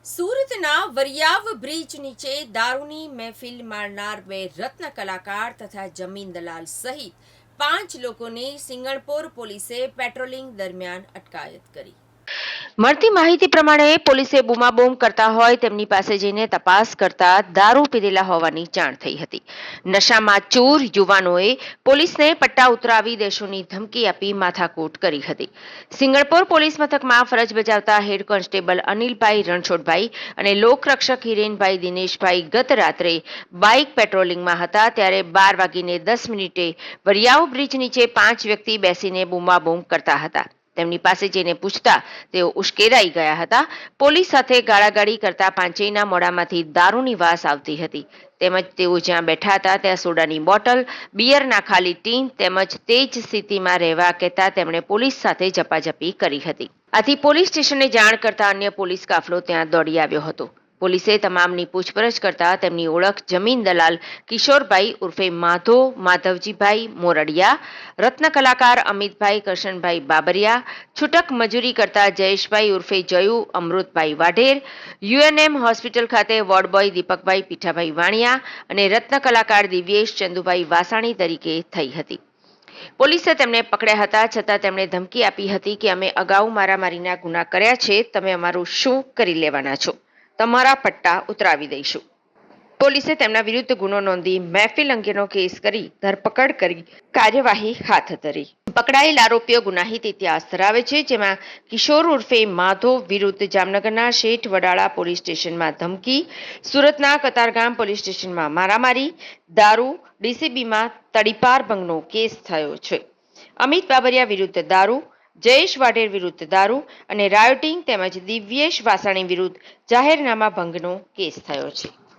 સુરતના વરિયાવ બ્રિજ નીચે દારૂની મહેફિલ મારનાર બે રત્ન કલાકાર તથા જમીન દલાલ સહિત 5 લોકોની સિંગણપોર પોલીસે પેટ્રોલિંગ દરમિયાન અટકાયત કરી। મળતી માહિતી પ્રમાણે પોલીસે બૂમાબૂમ કરતા હોય તેમની પાસે જઈને તપાસ કરતા દારૂ પીધેલા હોવાની જાણ થઈ હતી। નશામાં ચૂર યુવાનોએ પોલીસને પટ્ટા ઉતરાવી દેશોની ધમકી આપી માથાકૂટ કરી હતી। સિંગણપોર પોલીસ મથકમાં ફરજ બજાવતા હેડ કોન્સ્ટેબલ અનિલભાઈ રણછોડભાઈ અને લોકરક્ષક હિરેનભાઈ દિનેશભાઈ ગત રાત્રે બાઇક પેટ્રોલિંગમાં હતા ત્યારે 12:10 વરિયાવ બ્રિજ નીચે 5 વ્યક્તિ બેસીને બૂમાબૂમ કરતા હતા। તેમની પાસે જઈને પૂછતા તેઓ ઉશ્કેરાઈ ગયા હતા। પોલીસ સાથે ગાળાગાળી કરતા પાંચેયના મોઢામાંથી દારૂની વાસ આવતી હતી તેમજ તેઓ જ્યાં બેઠા હતા ત્યાં સોડાની બોટલ, બિયરના ખાલી ટીન તેમજ તે જ સ્થિતિમાં રહેવા કહેતા તેમણે પોલીસ સાથે ઝપાઝપી કરી હતી। આથી પોલીસ સ્ટેશને જાણ કરતા અન્ય પોલીસ કાફલો ત્યાં દોડી આવ્યો હતો। પોલીસે તમામની પૂછપરછ કરતા તેમની ઓળખ જમીન દલાલ કિશોરભાઈ ઉર્ફે માધવજીભાઈ મોરડિયા, રત્ન કલાકાર અમિતભાઈ કરશનભાઈ બાબરિયા, છૂટક મજૂરી કરતા જયેશભાઈ ઉર્ફે જયુ અમૃતભાઈ વાઢેર, યુએનએમ હોસ્પિટલ ખાતે વોર્ડ બોય દીપકભાઈ પીઠાભાઈ વાણિયા અને રત્ન કલાકાર દિવ્યેશ ચંદુભાઈ વાસાણી તરીકે થઈ હતી। પોલીસે તેમને પકડ્યા હતા છતાં તેમણે ધમકી આપી હતી કે અમે અગાઉ મારામારીના ગુના કર્યા છે, તમે અમારું શું કરી લેવાના છો, તમારા પટ્ટા ઉતરાવી દઈશું। પોલીસે તેમના વિરુદ્ધ ગુનો નોંધી મહેફિલ અંગેનો કેસ કરી ધરપકડ કરી કાર્યવાહી હાથ ધરી। પકડાયેલ આરોપીઓ ગુનાહિત ઇતિહાસ ધરાવે છે, જેમાં કિશોર ઉર્ફે માધવ વિરુદ્ધ જામનગરના શેઠ વડાળા પોલીસ સ્ટેશનમાં ધમકી, સુરતના કતારગામ પોલીસ સ્ટેશનમાં મારામારી, દારૂ, ડીસીબીમાં તડીપાર ભંગનો કેસ થયો છે। અમિત બાબરિયા વિરુદ્ધ દારૂ, જયેશ વાઢેર વિરુદ્ધ દારૂ અને રાયોટિંગ તેમજ દિવ્યેશ વાસાણી વિરુદ્ધ જાહેરનામા ભંગનો કેસ થયો છે।